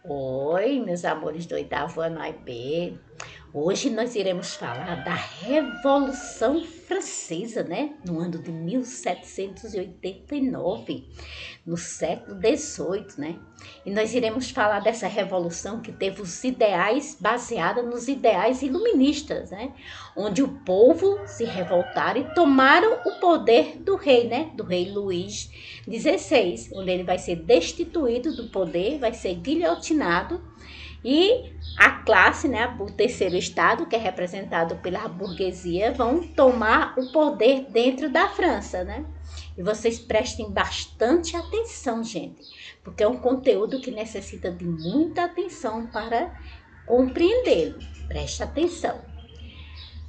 Oi, meus amores do oitavo ano AIB. Hoje nós iremos falar da Revolução Francesa, né? No ano de 1789, no século XVIII, né? E nós iremos falar dessa revolução que teve os ideais baseada nos ideais iluministas, né? Onde o povo se revoltaram e tomaram o poder do rei, né? Do rei Luís XVI, onde ele vai ser destituído do poder, vai ser guilhotinado e a classe, né, o terceiro estado, que é representado pela burguesia, vão tomar o poder dentro da França, né? E vocês prestem bastante atenção, gente, porque é um conteúdo que necessita de muita atenção para compreendê-lo. Preste atenção.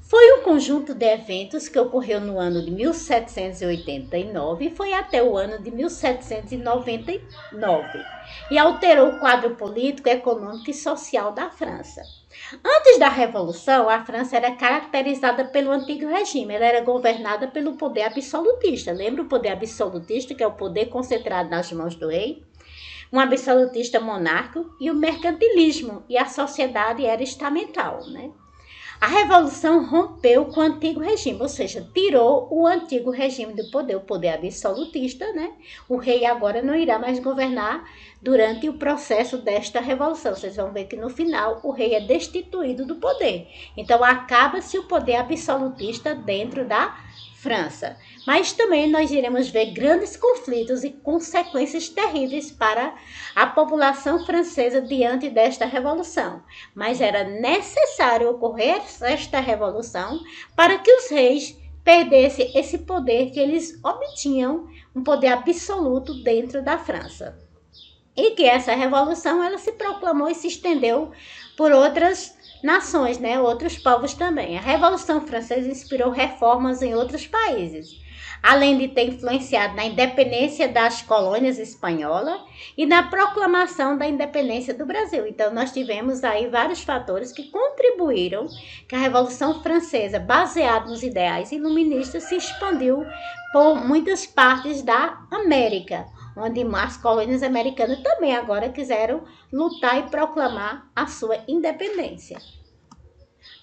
Foi um conjunto de eventos que ocorreu no ano de 1789 e foi até o ano de 1799 e alterou o quadro político, econômico e social da França. Antes da Revolução, a França era caracterizada pelo antigo regime, ela era governada pelo poder absolutista. Lembra o poder absolutista, que é o poder concentrado nas mãos do rei? Um absolutista monárquico e o mercantilismo, e a sociedade era estamental, né? A Revolução rompeu com o antigo regime, ou seja, tirou o antigo regime do poder, o poder absolutista, né? O rei agora não irá mais governar durante o processo desta revolução. Vocês vão ver que no final o rei é destituído do poder. Então acaba-se o poder absolutista dentro da França. Mas também nós iremos ver grandes conflitos e consequências terríveis para a população francesa diante desta revolução. Mas era necessário ocorrer esta revolução para que os reis perdessem esse poder que eles obtinham, um poder absoluto dentro da França. E que essa revolução ela se proclamou e se estendeu por outras nações, né? Outros povos também. A Revolução Francesa inspirou reformas em outros países, além de ter influenciado na independência das colônias espanholas e na proclamação da independência do Brasil. Então, nós tivemos aí vários fatores que contribuíram que a Revolução Francesa, baseada nos ideais iluministas, se expandiu por muitas partes da América, onde as colônias americanas também agora quiseram lutar e proclamar a sua independência.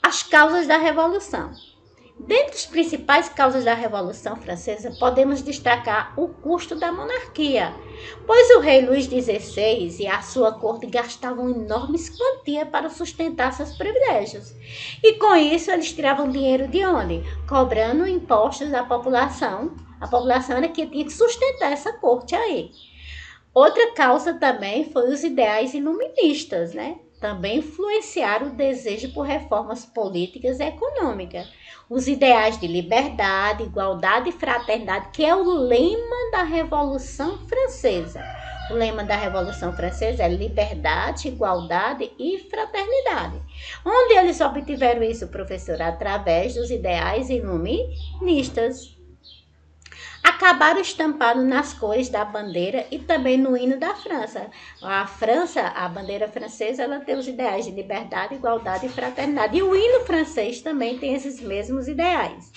As causas da Revolução. Dentre as principais causas da Revolução Francesa, podemos destacar o custo da monarquia, pois o rei Luís XVI e a sua corte gastavam enormes quantias para sustentar seus privilégios. E com isso, eles tiravam dinheiro de onde? Cobrando impostos da população. A população era que tinha que sustentar essa corte aí. Outra causa também foi os ideais iluministas, né? Também influenciaram o desejo por reformas políticas e econômicas. Os ideais de liberdade, igualdade e fraternidade, que é o lema da Revolução Francesa. O lema da Revolução Francesa é liberdade, igualdade e fraternidade. Onde eles obtiveram isso, professor? Através dos ideais iluministas. Acabaram estampados nas cores da bandeira e também no hino da França. A França, a bandeira francesa, ela tem os ideais de liberdade, igualdade e fraternidade. E o hino francês também tem esses mesmos ideais.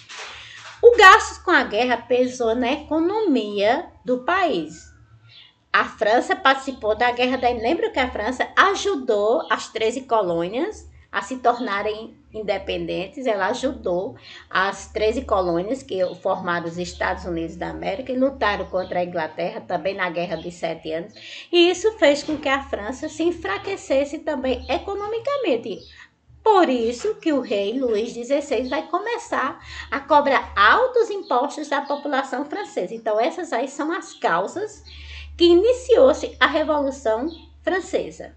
O gasto com a guerra pesou na economia do país. A França participou da guerra da... Lembra que a França ajudou as 13 colônias a se tornarem independentes? Ela ajudou as 13 colônias que formaram os Estados Unidos da América e lutaram contra a Inglaterra também na Guerra dos 7 Anos. E isso fez com que a França se enfraquecesse também economicamente. Por isso que o rei Luís XVI vai começar a cobrar altos impostos da população francesa. Então essas aí são as causas que iniciou-se a Revolução Francesa.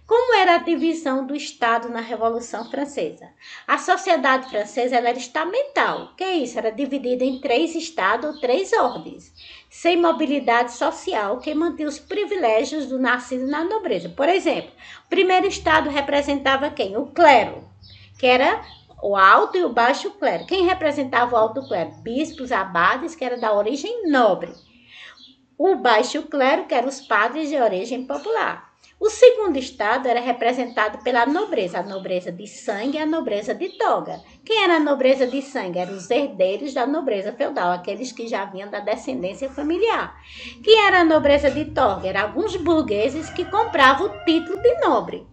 Como era a divisão do Estado na Revolução Francesa? A sociedade francesa era estamental. O que é isso? Era dividida em 3 estados ou 3 ordens, sem mobilidade social, que mantinha os privilégios do nascido na nobreza. Por exemplo, o primeiro estado representava quem? O clero, que era o alto e o baixo clero. Quem representava o alto clero? Bispos, abades, que era da origem nobre. O baixo clero, que eram os padres de origem popular. O segundo estado era representado pela nobreza, a nobreza de sangue e a nobreza de toga. Quem era a nobreza de sangue? Eram os herdeiros da nobreza feudal, aqueles que já vinham da descendência familiar. Quem era a nobreza de toga? Eram alguns burgueses que compravam o título de nobre.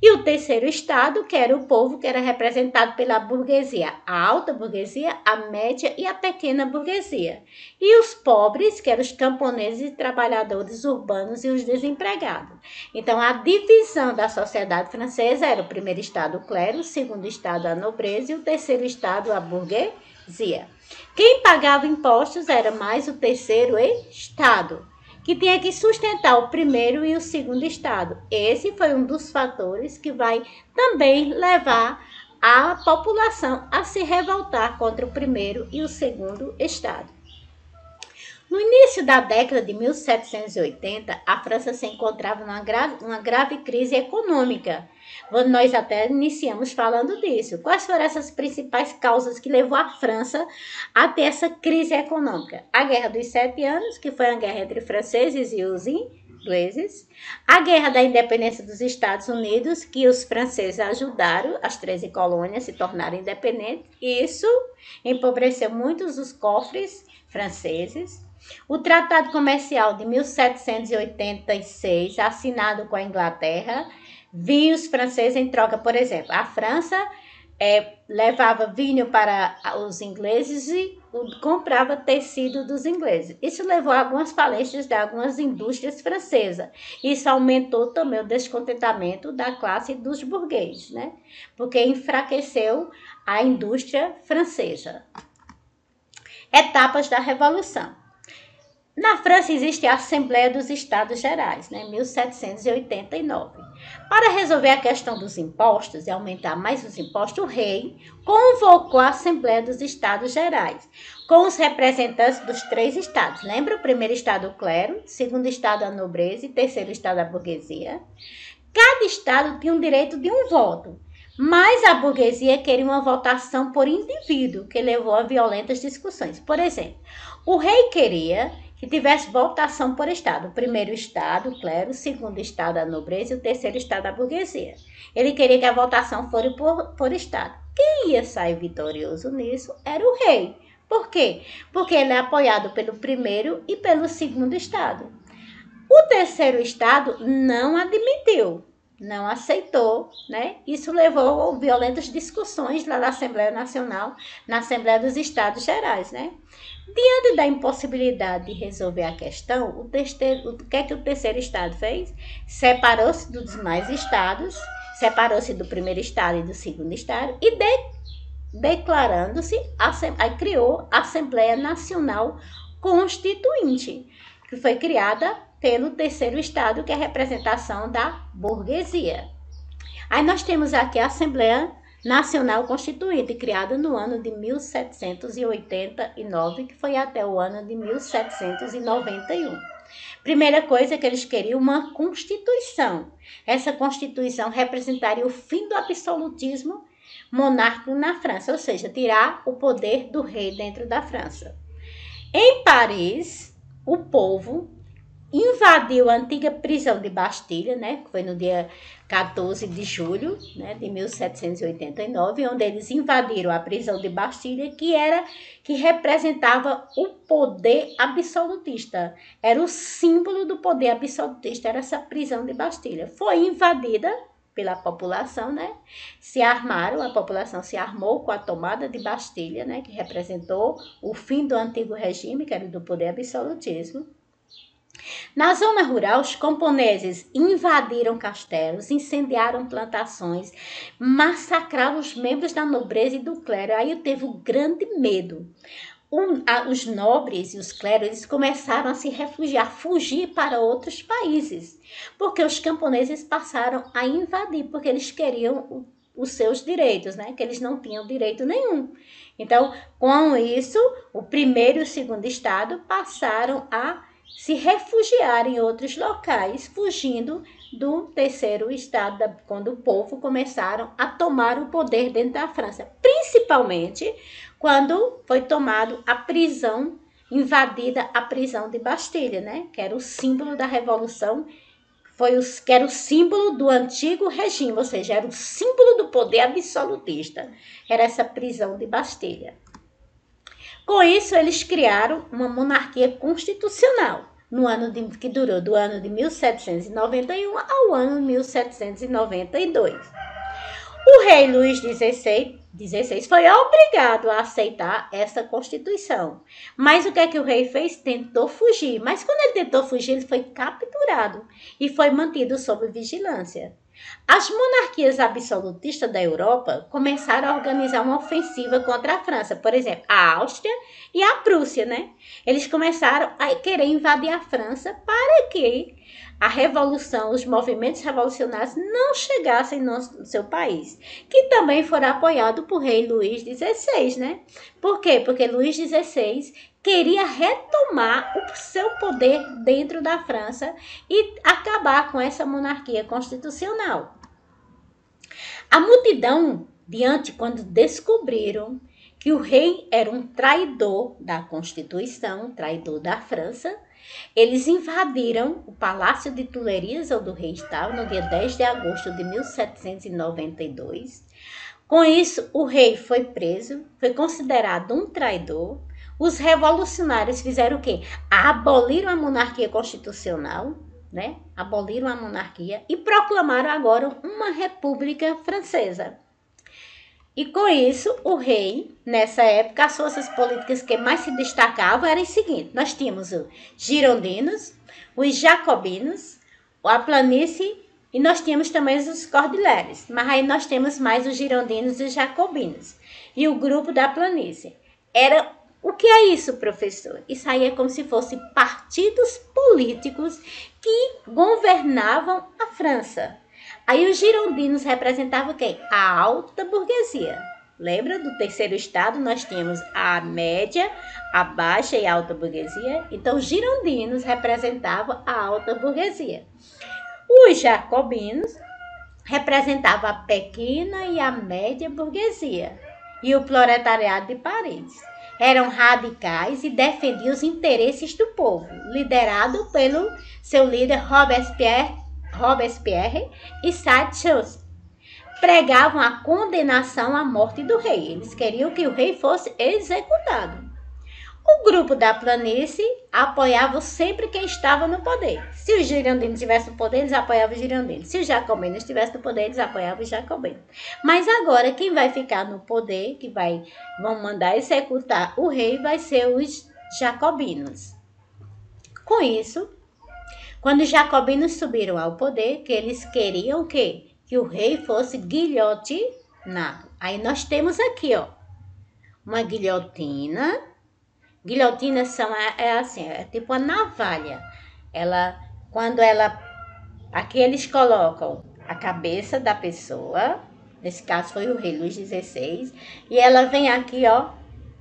E o terceiro estado, que era o povo, que era representado pela burguesia, a alta burguesia, a média e a pequena burguesia. E os pobres, que eram os camponeses e trabalhadores urbanos e os desempregados. Então, a divisão da sociedade francesa era o primeiro estado, o clero, o segundo estado, a nobreza e o terceiro estado, a burguesia. Quem pagava impostos era mais o terceiro estado, que tinha que sustentar o primeiro e o segundo estado. Esse foi um dos fatores que vai também levar a população a se revoltar contra o primeiro e o segundo estado. No início da década de 1780, a França se encontrava numa grave crise econômica. Nós até iniciamos falando disso. Quais foram essas principais causas que levou a França a ter essa crise econômica? A Guerra dos 7 Anos, que foi a guerra entre franceses e os ingleses. A Guerra da Independência dos Estados Unidos, que os franceses ajudaram as 13 colônias a se tornarem independentes. Isso empobreceu muitos dos cofres franceses. O Tratado Comercial de 1786, assinado com a Inglaterra, viu os franceses em troca, por exemplo, a França levava vinho para os ingleses e comprava tecido dos ingleses. Isso levou a algumas falências de algumas indústrias francesas. Isso aumentou também o descontentamento da classe dos burgueses, né? Porque enfraqueceu a indústria francesa. Etapas da Revolução. Na França existe a Assembleia dos Estados Gerais, né, 1789. Para resolver a questão dos impostos e aumentar mais os impostos, o rei convocou a Assembleia dos Estados Gerais, com os representantes dos 3 estados. Lembra? O primeiro estado, o clero, segundo estado, a nobreza e terceiro estado, a burguesia. Cada estado tinha o direito de um voto, mas a burguesia queria uma votação por indivíduo, que levou a violentas discussões. Por exemplo, o rei queria que tivesse votação por estado. O primeiro estado, o clero, o segundo estado, a nobreza e o terceiro estado, a burguesia. Ele queria que a votação fosse por estado. Quem ia sair vitorioso nisso era o rei. Por quê? Porque ele é apoiado pelo primeiro e pelo segundo estado. O terceiro estado não admitiu, não aceitou, né? Isso levou a violentas discussões lá na Assembleia Nacional, na Assembleia dos Estados Gerais, né? Diante da impossibilidade de resolver a questão, o que é que o terceiro estado fez? Separou-se dos demais estados, separou-se do primeiro estado e do segundo estado e declarando-se, aí criou a Assembleia Nacional Constituinte, que foi criada pelo terceiro estado, que é a representação da burguesia. Aí nós temos aqui a Assembleia Nacional Constituinte, criada no ano de 1789, que foi até o ano de 1791. Primeira coisa que eles queriam, uma Constituição. Essa Constituição representaria o fim do absolutismo monárquico na França, ou seja, tirar o poder do rei dentro da França. Em Paris, o povo invadiu a antiga prisão de Bastilha, né, que foi no dia 14 de julho, né, de 1789, onde eles invadiram a prisão de Bastilha, que representava o poder absolutista. Era o símbolo do poder absolutista, era essa prisão de Bastilha. Foi invadida pela população, né? A população se armou com a tomada de Bastilha, né, que representou o fim do antigo regime, que era do poder absolutismo. Na zona rural, os camponeses invadiram castelos, incendiaram plantações, massacraram os membros da nobreza e do clero. Aí teve um grande medo. Os nobres e os clérigos eles começaram a se refugiar, fugir para outros países, porque os camponeses passaram a invadir, porque eles queriam os seus direitos, né? Que eles não tinham direito nenhum. Então, com isso, o primeiro e o segundo estado passaram a se refugiar em outros locais, fugindo do terceiro estado, quando o povo começaram a tomar o poder dentro da França, principalmente quando foi tomado a prisão, invadida a prisão de Bastilha, né? Que era o símbolo da Revolução que era o símbolo do antigo regime, ou seja, era o símbolo do poder absolutista. Era essa prisão de Bastilha. Com isso, eles criaram uma monarquia constitucional, que durou do ano de 1791 ao ano de 1792. O rei Luís XVI foi obrigado a aceitar essa Constituição. Mas o que é que o rei fez? Tentou fugir. Mas quando ele tentou fugir, ele foi capturado e foi mantido sob vigilância. As monarquias absolutistas da Europa começaram a organizar uma ofensiva contra a França. Por exemplo, a Áustria e a Prússia, né? Eles começaram a querer invadir a França para que a revolução, os movimentos revolucionários não chegassem no seu país, que também foram apoiados por rei Luís XVI, né? Por quê? Porque Luís XVI queria retomar o seu poder dentro da França e acabar com essa monarquia constitucional. A multidão, quando descobriram que o rei era um traidor da Constituição, traidor da França, eles invadiram o Palácio de Tuileries, onde o rei estava, no dia 10 de agosto de 1792. Com isso, o rei foi preso, foi considerado um traidor. Os revolucionários fizeram o quê? Aboliram a monarquia constitucional, né? Aboliram a monarquia e proclamaram agora uma república francesa. E com isso, o rei, nessa época, as forças políticas que mais se destacavam eram as seguintes. Nós tínhamos os girondinos, os jacobinos, a planície e nós tínhamos também os cordilheiros. Mas aí nós temos mais os girondinos e os jacobinos. E o grupo da planície. O que é isso, professor? Isso aí é como se fossem partidos políticos que governavam a França. Aí os girondinos representavam quem? A alta burguesia. Lembra do terceiro estado? Nós tínhamos a média, a baixa e a alta burguesia. Então, os girondinos representavam a alta burguesia. Os jacobinos representavam a pequena e a média burguesia. E o proletariado de Paris. Eram radicais e defendiam os interesses do povo, liderado pelo seu líder Robespierre e Sartre. Pregavam a condenação à morte do rei. Eles queriam que o rei fosse executado. O grupo da planície apoiava sempre quem estava no poder. Se os girondinos tivessem no poder, eles apoiavam os girondinos. Se os jacobinos estivessem no poder, eles apoiavam os jacobinos. Mas agora, quem vai ficar no poder, vão mandar executar o rei, vai ser os jacobinos. Com isso, quando os jacobinos subiram ao poder, que eles queriam o quê? Que o rei fosse guilhotinado. Aí nós temos aqui, ó, uma guilhotina. Guilhotina é tipo uma navalha. Aqui eles colocam a cabeça da pessoa, nesse caso foi o rei Luís XVI, e ela vem aqui, ó,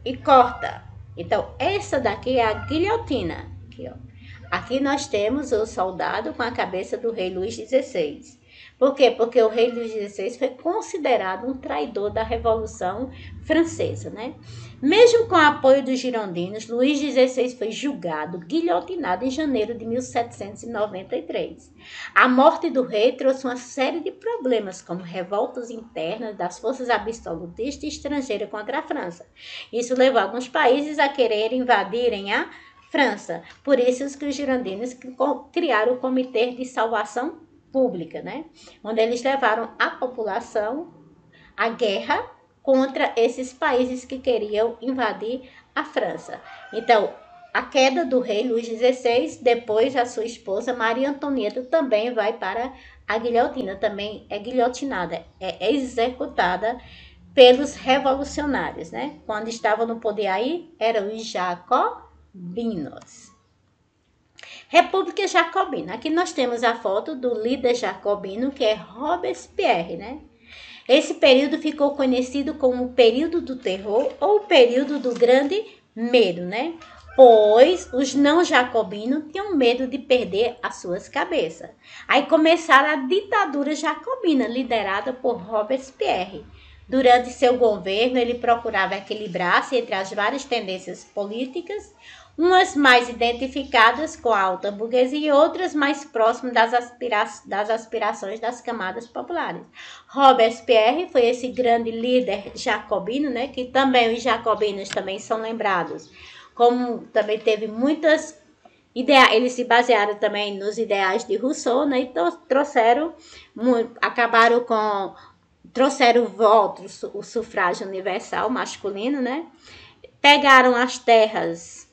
e corta. Então, essa daqui é a guilhotina. Aqui, ó. Aqui nós temos o soldado com a cabeça do rei Luís XVI. Por quê? Porque o rei Luís XVI foi considerado um traidor da Revolução Francesa, né? Mesmo com o apoio dos girondinos, Luís XVI foi julgado, guilhotinado em janeiro de 1793. A morte do rei trouxe uma série de problemas, como revoltas internas das forças absolutistas e estrangeiras contra a França. Isso levou alguns países a quererem invadirem a França. Por isso que os girondinos criaram o Comitê de Salvação Pública, né? Onde eles levaram a população à guerra contra esses países que queriam invadir a França. Então, a queda do rei Luís XVI, depois a sua esposa Maria Antonieta também vai para a guilhotina, também é guilhotinada, é executada pelos revolucionários, né? Quando estavam no poder aí, eram os jacobinos. República Jacobina. Aqui nós temos a foto do líder jacobino, que é Robespierre, né? Esse período ficou conhecido como o período do terror ou o período do grande medo, né? Pois os não jacobinos tinham medo de perder as suas cabeças. Aí começaram a ditadura jacobina, liderada por Robespierre. Durante seu governo, ele procurava equilibrar-se entre as várias tendências políticas. umas mais identificadas com a alta burguesia e outras mais próximas das aspirações das camadas populares. Robespierre foi esse grande líder jacobino, né, que também os jacobinos também são lembrados, como também teve muitas eles se basearam também nos ideais de Rousseau, né, e trouxeram votos, o sufrágio universal masculino, né, pegaram as terras,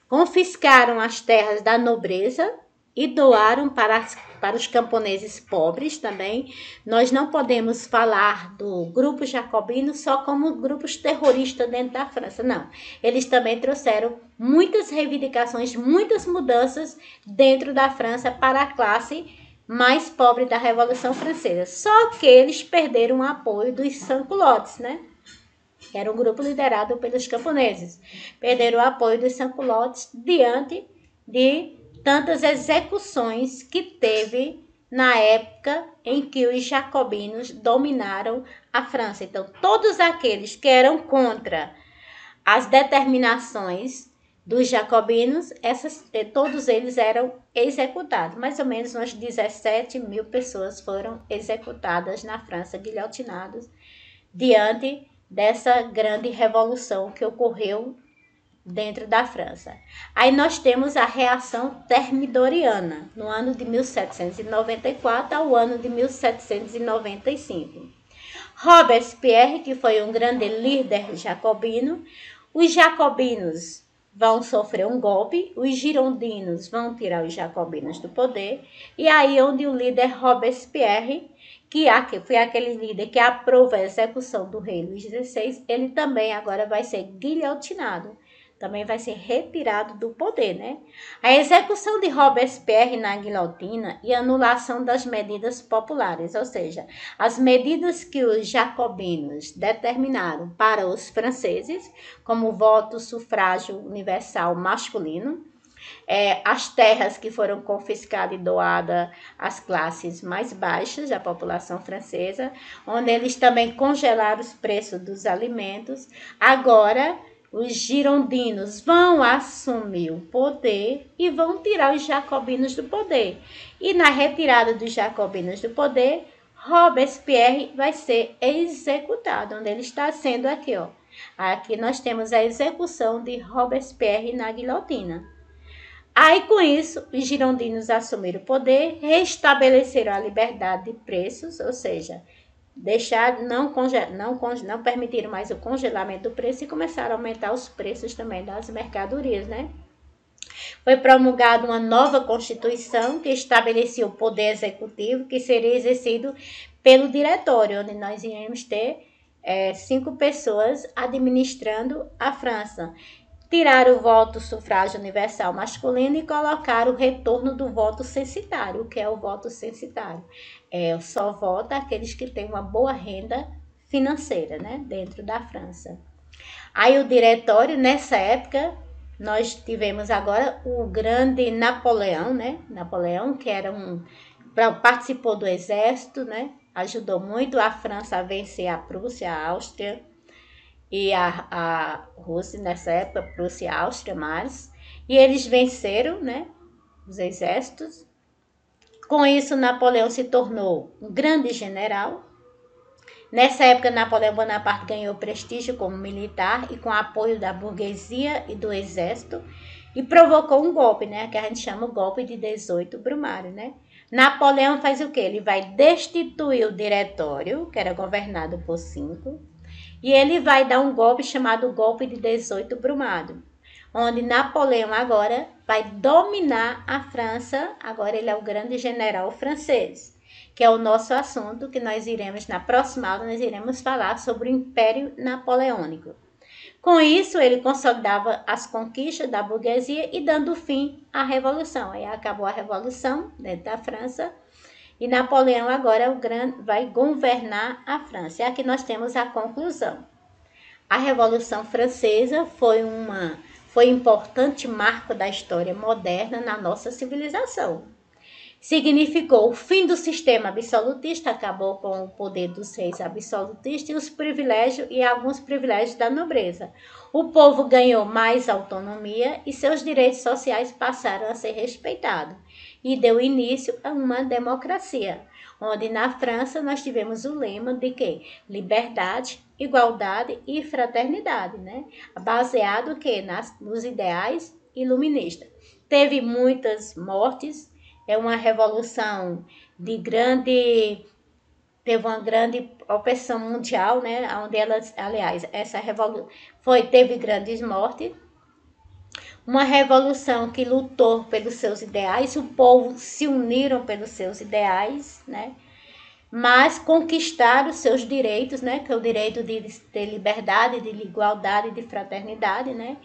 confiscaram as terras da nobreza e doaram para os camponeses pobres também. Nós não podemos falar do grupo jacobino só como grupos terroristas dentro da França, não. Eles também trouxeram muitas reivindicações, muitas mudanças dentro da França para a classe mais pobre da Revolução Francesa. Só que eles perderam o apoio dos sans-culottes, né? Que era um grupo liderado pelos camponeses. Perderam o apoio dos sans-culottes diante de tantas execuções que teve na época em que os jacobinos dominaram a França. Então, todos aqueles que eram contra as determinações dos jacobinos, todos eles eram executados. Mais ou menos umas 17 mil pessoas foram executadas na França, guilhotinadas, diante dessa grande revolução que ocorreu dentro da França. Aí nós temos a reação termidoriana, no ano de 1794 ao ano de 1795. Robespierre, que foi um grande líder jacobino, os jacobinos vão sofrer um golpe, os girondinos vão tirar os jacobinos do poder, e aí onde o líder Robespierre, que foi aquele líder que aprova a execução do rei Luís XVI, ele também agora vai ser guilhotinado, também vai ser retirado do poder, né? A execução de Robespierre na guilhotina e anulação das medidas populares, ou seja, as medidas que os jacobinos determinaram para os franceses, como voto, sufrágio universal masculino, as terras que foram confiscadas e doadas às classes mais baixas da população francesa, onde eles também congelaram os preços dos alimentos. Agora, os girondinos vão assumir o poder e vão tirar os jacobinos do poder. E na retirada dos jacobinos do poder, Robespierre vai ser executado, onde ele está sendo aqui, ó. Aqui nós temos a execução de Robespierre na guilhotina. Aí, com isso, os girondinos assumiram o poder, restabeleceram a liberdade de preços, ou seja, não permitiram mais o congelamento do preço e começaram a aumentar os preços também das mercadorias, né? Foi promulgada uma nova Constituição que estabelecia o poder executivo, que seria exercido pelo diretório, onde nós iremos ter 5 pessoas administrando a França. Tiraram o voto sufrágio universal masculino e colocaram o retorno do voto censitário. O que é o voto censitário? Só vota aqueles que têm uma boa renda financeira, né, dentro da França. Aí o diretório, nessa época, nós tivemos agora o grande Napoleão, né? Napoleão, que era participou do exército, né? Ajudou muito a França a vencer a Prússia, a Áustria e a Rússia nessa época, Prússia e Áustria mais. E eles venceram, né, os exércitos. Com isso, Napoleão se tornou um grande general. Nessa época, Napoleão Bonaparte ganhou prestígio como militar e com apoio da burguesia e do exército e provocou um golpe, né, que a gente chama o golpe de 18 Brumário, né? Napoleão faz o quê? Ele vai destituir o diretório, que era governado por 5, e ele vai dar um golpe chamado golpe de 18 Brumário, onde Napoleão agora vai dominar a França. Agora ele é o grande general francês, que é o nosso assunto, que nós iremos, na próxima aula, nós iremos falar sobre o Império Napoleônico. Com isso, ele consolidava as conquistas da burguesia e dando fim à Revolução. Aí acabou a Revolução dentro da França e Napoleão agora vai governar a França. E aqui nós temos a conclusão. A Revolução Francesa foi importante marco da história moderna na nossa civilização. significou o fim do sistema absolutista, acabou com o poder dos reis absolutistas e os privilégios e alguns privilégios da nobreza. O povo ganhou mais autonomia e seus direitos sociais passaram a ser respeitados e deu início a uma democracia, onde na França nós tivemos o lema de que liberdade, igualdade e fraternidade, né? Baseado que nos ideais iluministas. Teve muitas mortes. É uma revolução de grande, teve uma grande opressão mundial, né? Onde aliás, essa revolução teve grandes mortes. Uma revolução que lutou pelos seus ideais, o povo se uniram pelos seus ideais, né? Mas conquistaram os seus direitos, né? Que é o direito de ter liberdade, de igualdade, de fraternidade, né?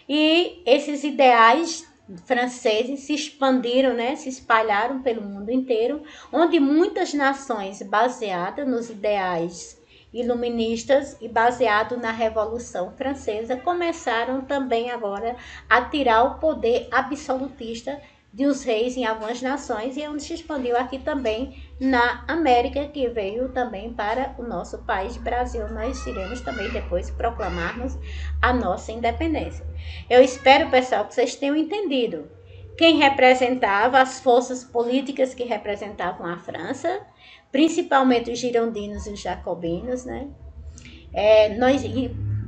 E esses ideais franceses se expandiram, né, se espalharam pelo mundo inteiro, onde muitas nações baseadas nos ideais iluministas e baseado na Revolução Francesa começaram também agora a tirar o poder absolutista dos reis em algumas nações e onde se expandiu aqui também na América, que veio também para o nosso país, Brasil. Nós iremos também depois proclamarmos a nossa independência. Eu espero, pessoal, que vocês tenham entendido quem representava as forças políticas que representavam a França, principalmente os girondinos e os jacobinos, né? Nós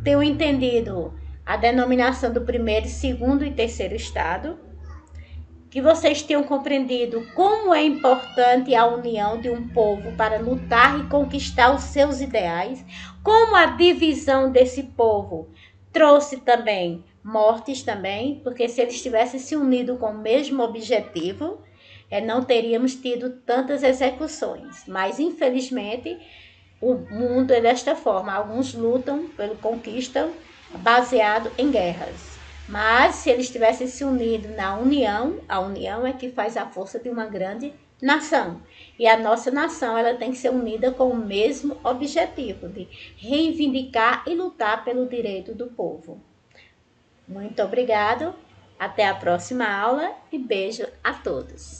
tenham entendido a denominação do primeiro, segundo e terceiro estado, que vocês tenham compreendido como é importante a união de um povo para lutar e conquistar os seus ideais, como a divisão desse povo trouxe também mortes também, porque se eles tivessem se unido com o mesmo objetivo, não teríamos tido tantas execuções. Mas, infelizmente, o mundo é desta forma. Alguns lutam pelo conquista baseado em guerras. Mas se eles tivessem se unido na união, a união é que faz a força de uma grande nação. E a nossa nação ela tem que ser unida com o mesmo objetivo de reivindicar e lutar pelo direito do povo. Muito obrigado, até a próxima aula e beijo a todos.